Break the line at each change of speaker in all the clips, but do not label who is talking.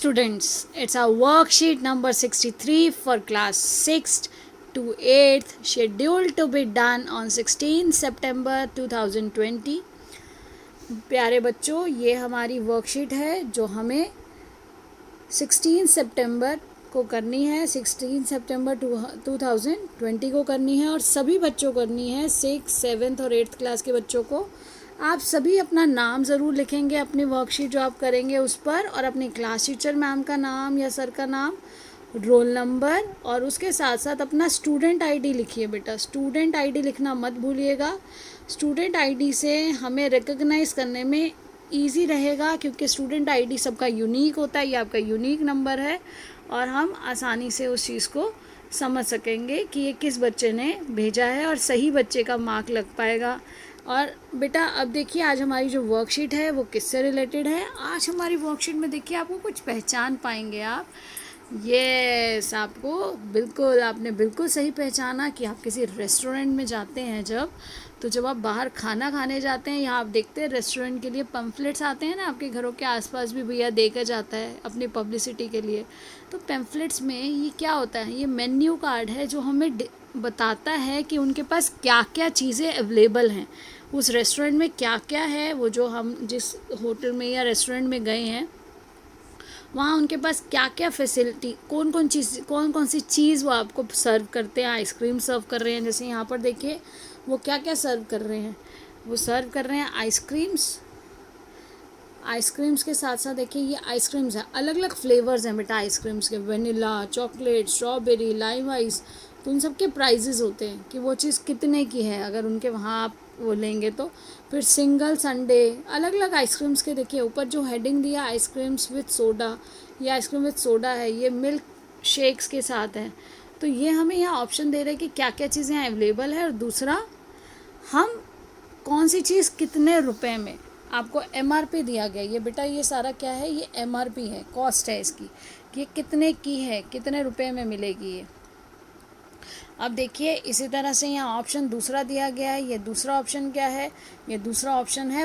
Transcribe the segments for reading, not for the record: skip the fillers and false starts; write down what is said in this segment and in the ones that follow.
students, it's our worksheet number 63 for class 6th to 8th, scheduled to be done on 16 September 2020. प्यारे बच्चों, ये हमारी worksheet है जो हमें 16 सितंबर को करनी है, 16 सितंबर 2020 को करनी है और सभी बच्चों को करनी है, 6th, 7th और 8th क्लास के बच्चों को। आप सभी अपना नाम ज़रूर लिखेंगे अपनी वर्कशीट जो आप करेंगे उस पर, और अपनी क्लास टीचर मैम का नाम या सर का नाम, रोल नंबर, और उसके साथ साथ अपना स्टूडेंट आईडी लिखिए बेटा। स्टूडेंट आईडी लिखना मत भूलिएगा। स्टूडेंट आईडी से हमें रिकॉग्नाइज़ करने में ईजी रहेगा, क्योंकि स्टूडेंट आईडी सबका यूनिक होता है, ये आपका यूनिक नंबर है और हम आसानी से उस चीज़ को समझ सकेंगे कि ये किस बच्चे ने भेजा है और सही बच्चे का मार्क लग पाएगा। और बेटा अब देखिए, आज हमारी जो वर्कशीट है वो किससे रिलेटेड है। आज हमारी वर्कशीट में देखिए आपको कुछ पहचान पाएंगे आप। यस, आपने बिल्कुल सही पहचाना कि आप किसी रेस्टोरेंट में जाते हैं जब आप बाहर खाना खाने जाते हैं, यहाँ आप देखते हैं रेस्टोरेंट के लिए पम्फलेट्स आते हैं ना, आपके घरों के आसपास भी भैया देकर जाता है अपनी पब्लिसिटी के लिए। तो पम्फलेट्स में ये क्या होता है, ये मेन्यू कार्ड है जो हमें बताता है कि उनके पास क्या क्या चीज़ें अवेलेबल हैं, उस रेस्टोरेंट में क्या क्या है। वो जो हम जिस होटल में या रेस्टोरेंट में गए हैं वहाँ उनके पास क्या क्या फैसिलिटी, कौन कौन सी चीज़ वो आपको सर्व करते हैं। आइसक्रीम सर्व कर रहे हैं, जैसे यहाँ पर देखिए वो क्या क्या सर्व कर रहे हैं। वो सर्व कर रहे हैं आइसक्रीम्स के साथ साथ देखिए ये आइसक्रीम्स हैं, अलग अलग फ्लेवर्स हैं बेटा आइसक्रीम्स के, vanilla, chocolate, strawberry, lime ice. तो उन सब के प्राइजेज़ होते हैं कि वो चीज़ कितने की है, अगर उनके वहाँ आप वो लेंगे तो। फिर सिंगल संडे, अलग अलग आइसक्रीम्स के देखिए ऊपर जो हेडिंग दिया आइसक्रीम्स विद सोडा, ये आइसक्रीम विद सोडा है, ये मिल्क शेक्स के साथ है। तो ये हमें यहाँ ऑप्शन दे रहे हैं कि क्या क्या चीज़ें अवेलेबल है, और दूसरा हम कौन सी चीज़ कितने रुपए में, आपको MRP दिया गया। ये बेटा ये सारा क्या है, ये MRP है, कॉस्ट है इसकी, कि ये कितने की है, कितने रुपए में मिलेगी ये। अब देखिए इसी तरह से यहाँ ऑप्शन दूसरा दिया गया है। ये दूसरा ऑप्शन क्या है, ये दूसरा ऑप्शन है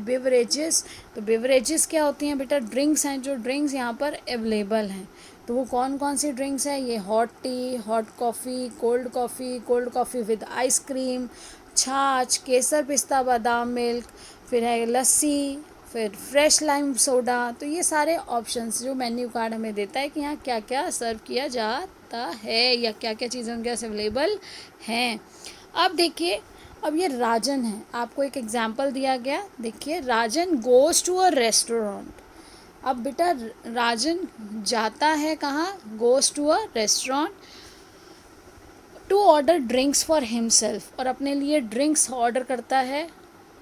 बेवरेजेस। तो बेवरेजेस क्या होती हैं बेटा, ड्रिंक्स हैं, जो ड्रिंक्स यहाँ पर अवेलेबल हैं। तो वो कौन कौन सी ड्रिंक्स हैं, ये hot T, hot coffee, cold coffee with ice cream, छाछ, केसर पिस्ता बादाम मिल्क, फिर है लस्सी, फिर फ्रेश लाइम सोडा। तो ये सारे ऑप्शंस जो मेन्यू कार्ड हमें देता है कि यहाँ क्या क्या सर्व किया जाता है या क्या क्या चीज़ें उनके पास अवेलेबल हैं। अब देखिए, अब ये राजन है, आपको एक एग्जांपल दिया गया। देखिए, Rajan goes to a restaurant. अब बेटा राजन जाता है कहाँ, goes to a restaurant to order drinks for himself, और अपने लिए ड्रिंक्स ऑर्डर करता है।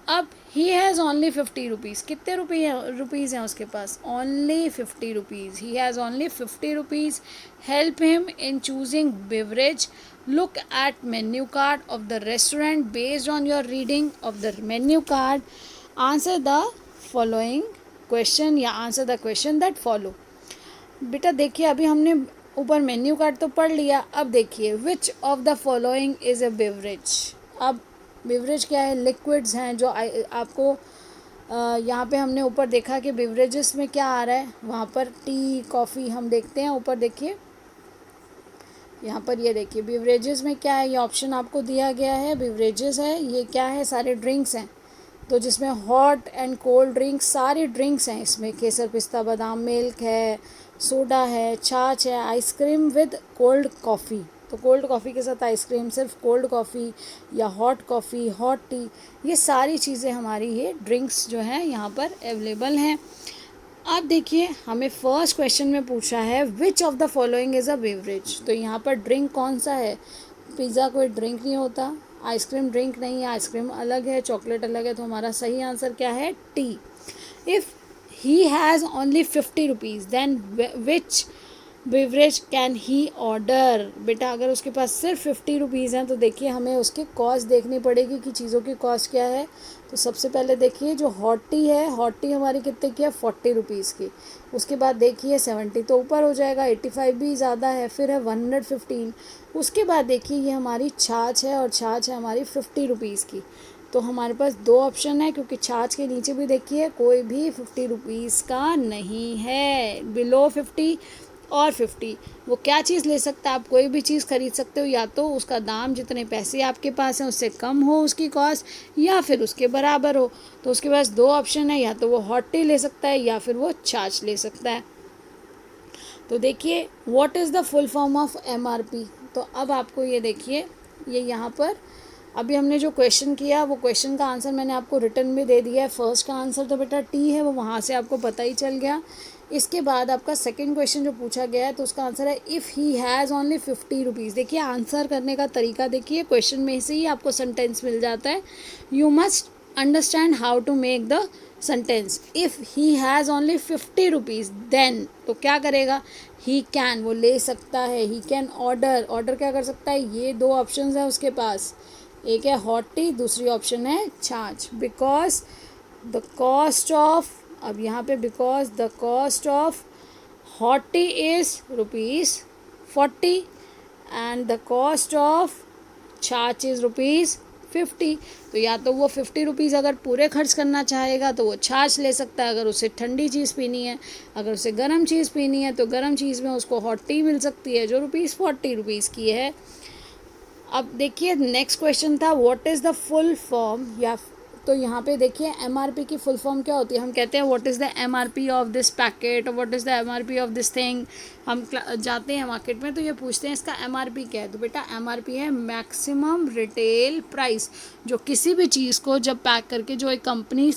अब ही हैज़ ओनली 50 रुपीज़, कितने रुपीज़ हैं उसके पास, only 50 rupees. He has only 50 rupees. Help him in choosing beverage, look at menu card of the restaurant based on your reading of the menu card, answer the following question या answer the question that follow. बेटा देखिए अभी हमने ऊपर menu card तो पढ़ लिया, अब देखिए which of the following is a beverage. अब बेवरेज क्या है, लिक्विड्स हैं जो आपको यहाँ पे हमने ऊपर देखा कि बेवरेजेस में क्या आ रहा है, वहाँ पर टी, कॉफ़ी हम देखते हैं। ऊपर देखिए यहाँ पर ये देखिए बेवरेजेस में क्या है, ये ऑप्शन आपको दिया गया है, बेवरेजेस है, ये क्या है, सारे ड्रिंक्स हैं। तो जिसमें हॉट एंड कोल्ड ड्रिंक्स, सारी ड्रिंक्स हैं इसमें, केसर पिस्ता बादाम मिल्क है, सोडा है, छाछ है, आइसक्रीम विद कोल्ड कॉफ़ी। तो कोल्ड कॉफ़ी के साथ आइसक्रीम, सिर्फ कोल्ड कॉफ़ी या हॉट कॉफ़ी, हॉट टी, ये सारी चीज़ें हमारी ये ड्रिंक्स जो हैं यहाँ पर अवेलेबल हैं। अब देखिए हमें फर्स्ट क्वेश्चन में पूछा है which of the following is a beverage. तो यहाँ पर ड्रिंक कौन सा है, पिज़्ज़ा कोई ड्रिंक नहीं होता, आइसक्रीम ड्रिंक नहीं है, आइसक्रीम अलग है, चॉकलेट अलग है। तो हमारा सही आंसर क्या है, tea. If he has only 50 rupees then which beverage can he order. बेटा अगर उसके पास सिर्फ 50 रुपीज़ हैं तो देखिए हमें उसकी कॉस्ट देखनी पड़ेगी कि चीज़ों की कॉस्ट क्या है। तो सबसे पहले देखिए जो हॉट टी है, हॉट टी हमारी कितने की है, 40 रुपीज़ की। उसके बाद देखिए 70 तो ऊपर हो जाएगा, 85 भी ज़्यादा है, फिर है 115। उसके बाद देखिए ये हमारी छाछ है और छाछ है हमारी 50 रुपीज़ की। तो हमारे पास दो ऑप्शन है क्योंकि छाछ के नीचे भी देखिए कोई भी 50 रुपीज़ का नहीं है। बिलो 50 और 50 वो क्या चीज़ ले सकता है, आप कोई भी चीज़ खरीद सकते हो, या तो उसका दाम जितने पैसे आपके पास हैं उससे कम हो उसकी कॉस्ट, या फिर उसके बराबर हो। तो उसके पास दो ऑप्शन है, या तो वो हॉट टी ले सकता है या फिर वो छाछ ले सकता है। तो देखिए what is the full form of MRP। तो अब आपको ये देखिए ये यहाँ पर अभी हमने जो क्वेश्चन किया वो क्वेश्चन का आंसर मैंने आपको रिटर्न में दे दिया है। फर्स्ट का आंसर तो बेटा टी है, वो वहाँ से आपको पता ही चल गया। इसके बाद आपका सेकंड क्वेश्चन जो पूछा गया है तो उसका आंसर है if he has only 50 rupees. देखिए आंसर करने का तरीका देखिए, क्वेश्चन में से ही आपको सेंटेंस मिल जाता है। You must understand how to make the sentence. If he has only 50 rupees then, तो क्या करेगा, ही कैन, वो ले सकता है। ही कैन ऑर्डर, ऑर्डर क्या कर सकता है, ये दो ऑप्शंस हैं उसके पास, एक है हॉट टी, दूसरी ऑप्शन है छाछ। बिकॉज द कॉस्ट ऑफ, अब यहाँ पे because the cost of hot T is ₹40 and the cost of छाछ इज़ ₹50। तो या तो वो 50 रुपीज़ अगर पूरे खर्च करना चाहेगा तो वो छाछ ले सकता है, अगर उसे ठंडी चीज़ पीनी है। अगर उसे गर्म चीज़ पीनी है तो गर्म चीज़ में उसको हॉट टी मिल सकती है जो ₹40 की है। अब देखिए नेक्स्ट क्वेश्चन था what is the full form, या तो यहाँ पे देखिए MRP की फुल फॉर्म क्या होती है। हम कहते हैं what is the MRP of this packet और what is the MRP of this thing. हम जाते हैं मार्केट में तो ये पूछते हैं इसका MRP क्या है। तो बेटा MRP है मैक्सिमम रिटेल प्राइस। जो किसी भी चीज़ को जब पैक करके जो एक कंपनी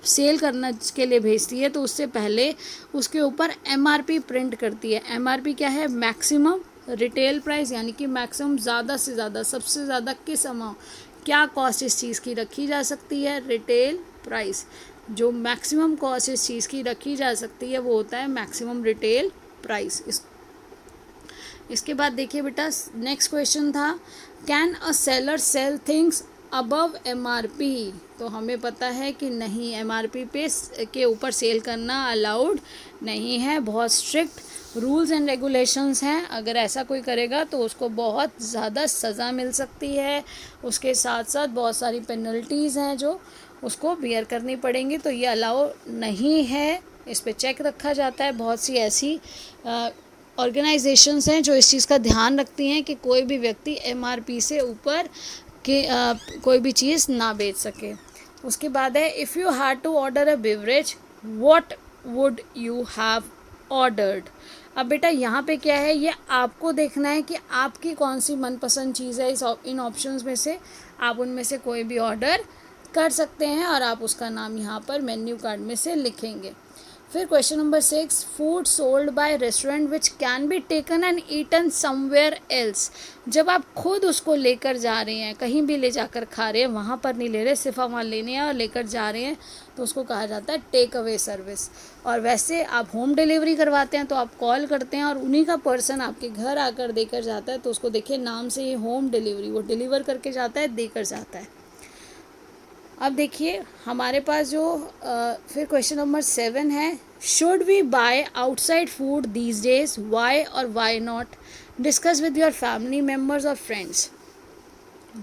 सेल करने के लिए भेजती है तो उससे पहले उसके ऊपर MRP प्रिंट करती है। MRP क्या है, मैक्सिमम रिटेल प्राइस, यानी कि मैक्सिमम ज़्यादा से ज़्यादा, सबसे ज़्यादा किस अमाउंट, क्या कॉस्ट इस चीज़ की रखी जा सकती है, रिटेल प्राइस। जो मैक्सिमम कॉस्ट इस चीज़ की रखी जा सकती है वो होता है मैक्सिमम रिटेल प्राइस। इसके बाद देखिए बेटा नेक्स्ट क्वेश्चन था can a seller sell things above MRP। तो हमें पता है कि नहीं, MRP पे के ऊपर सेल करना अलाउड नहीं है, बहुत स्ट्रिक्ट रूल्स एंड रेगुलेशंस हैं। अगर ऐसा कोई करेगा तो उसको बहुत ज़्यादा सज़ा मिल सकती है, उसके साथ साथ बहुत सारी पेनल्टीज़ हैं जो उसको बियर करनी पड़ेंगी। तो ये अलाउ नहीं है, इस पे चेक रखा जाता है। बहुत सी ऐसी ऑर्गेनाइजेशंस हैं जो इस चीज़ का ध्यान रखती हैं कि कोई भी व्यक्ति MRP से ऊपर के कोई भी चीज़ ना बेच सके। उसके बाद है if you had to order a beverage what would you have ordered. अब बेटा यहाँ पे क्या है, ये आपको देखना है कि आपकी कौन सी मनपसंद चीज़ है। इन ऑप्शंस में से आप उनमें से कोई भी ऑर्डर कर सकते हैं और आप उसका नाम यहाँ पर मेन्यू कार्ड में से लिखेंगे। फिर question number 6 food sold by restaurant which can be taken and eaten somewhere else. जब आप खुद उसको लेकर जा रहे हैं, कहीं भी ले जाकर खा रहे हैं, वहाँ पर नहीं ले रहे, सिर्फ वहाँ लेने हैं और लेकर जा रहे हैं, तो उसको कहा जाता है टेक अवे सर्विस। और वैसे आप होम डिलीवरी करवाते हैं तो आप कॉल करते हैं और उन्हीं का पर्सन आपके घर आकर देकर जाता है, तो उसको देखिए नाम से ही होम डिलीवरी, वो डिलीवर करके जाता है, देकर जाता है। अब देखिए हमारे पास जो फिर क्वेश्चन नंबर 7 है should we buy outside food these days, why और why not, discuss with your family members और फ्रेंड्स।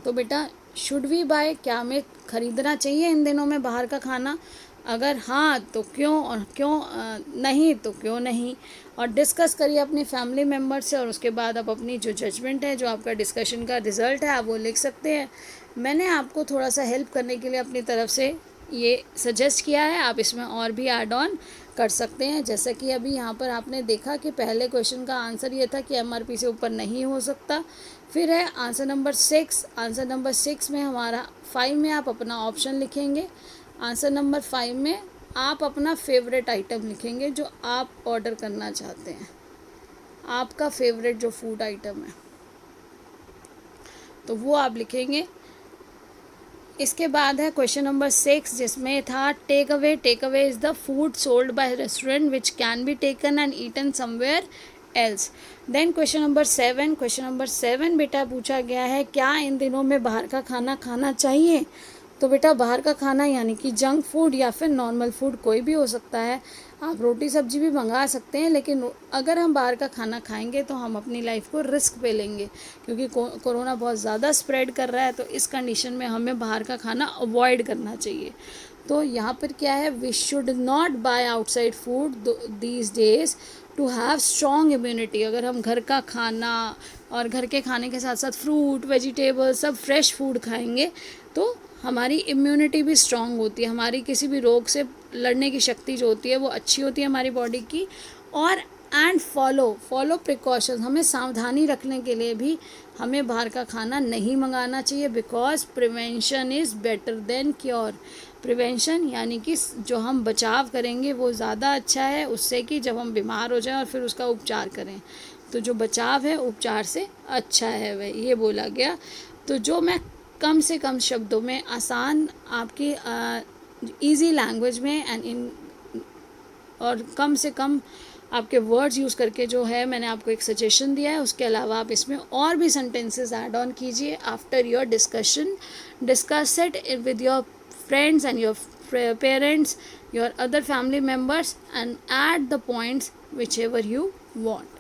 तो बेटा शुड वी बाय, क्या हमें ख़रीदना चाहिए इन दिनों में बाहर का खाना, अगर हाँ तो क्यों, और क्यों नहीं तो क्यों नहीं। और डिस्कस करिए अपनी फैमिली मेम्बर से और उसके बाद आप अपनी जो जजमेंट है, जो आपका डिस्कशन का रिज़ल्ट है, आप वो लिख सकते हैं। मैंने आपको थोड़ा सा हेल्प करने के लिए अपनी तरफ से ये सजेस्ट किया है, आप इसमें और भी ऐड ऑन कर सकते हैं। जैसा कि अभी यहाँ पर आपने देखा कि पहले क्वेश्चन का आंसर ये था कि MRP से ऊपर नहीं हो सकता। फिर है आंसर नंबर 6, आंसर नंबर 6 में हमारा 5 में आप अपना ऑप्शन लिखेंगे, आंसर नंबर 5 में आप अपना फेवरेट आइटम लिखेंगे जो आप ऑर्डर करना चाहते हैं, आपका फेवरेट जो फूड आइटम है तो वो आप लिखेंगे। इसके बाद है क्वेश्चन नंबर 6 जिसमें था take away is the food sold by restaurant which can be taken and eaten somewhere else. Then question number 7 बेटा पूछा गया है, क्या इन दिनों में बाहर का खाना खाना चाहिए? तो बेटा बाहर का खाना यानी कि जंक फूड या फिर नॉर्मल फूड कोई भी हो सकता है। आप रोटी सब्जी भी मंगा सकते हैं, लेकिन अगर हम बाहर का खाना खाएंगे तो हम अपनी लाइफ को रिस्क पे लेंगे, क्योंकि कोरोना बहुत ज़्यादा स्प्रेड कर रहा है। तो इस कंडीशन में हमें बाहर का खाना अवॉइड करना चाहिए। तो यहाँ पर क्या है, we should not buy outside food these days to have strong immunity. अगर हम घर का खाना और घर के खाने के साथ साथ फ्रूट वेजिटेबल सब फ्रेश फूड खाएंगे तो हमारी इम्यूनिटी भी स्ट्रॉन्ग होती है, हमारी किसी भी रोग से लड़ने की शक्ति जो होती है वो अच्छी होती है हमारी बॉडी की। और एंड फॉलो प्रिकॉशंस, हमें सावधानी रखने के लिए भी हमें बाहर का खाना नहीं मंगाना चाहिए, because prevention is better than cure. Prevention यानी कि जो हम बचाव करेंगे वो ज़्यादा अच्छा है उससे कि जब हम बीमार हो जाएं और फिर उसका उपचार करें। तो जो बचाव है उपचार से अच्छा है वह ये बोला गया। तो जो मैं कम से कम शब्दों में आसान आपकी इजी लैंग्वेज में एंड इन और कम से कम आपके वर्ड्स यूज़ करके जो है मैंने आपको एक सजेशन दिया है, उसके अलावा आप इसमें और भी सेंटेंसेस ऐड ऑन कीजिए after your discussion. Discuss it with your friends and your parents, your other family members, and add the points whichever you want.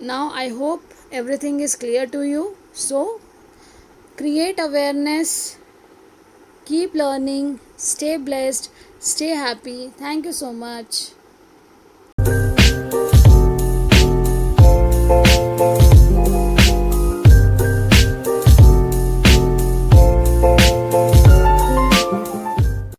Now I hope everything is clear to you. So create awareness, keep learning, stay blessed, stay happy. Thank you so much.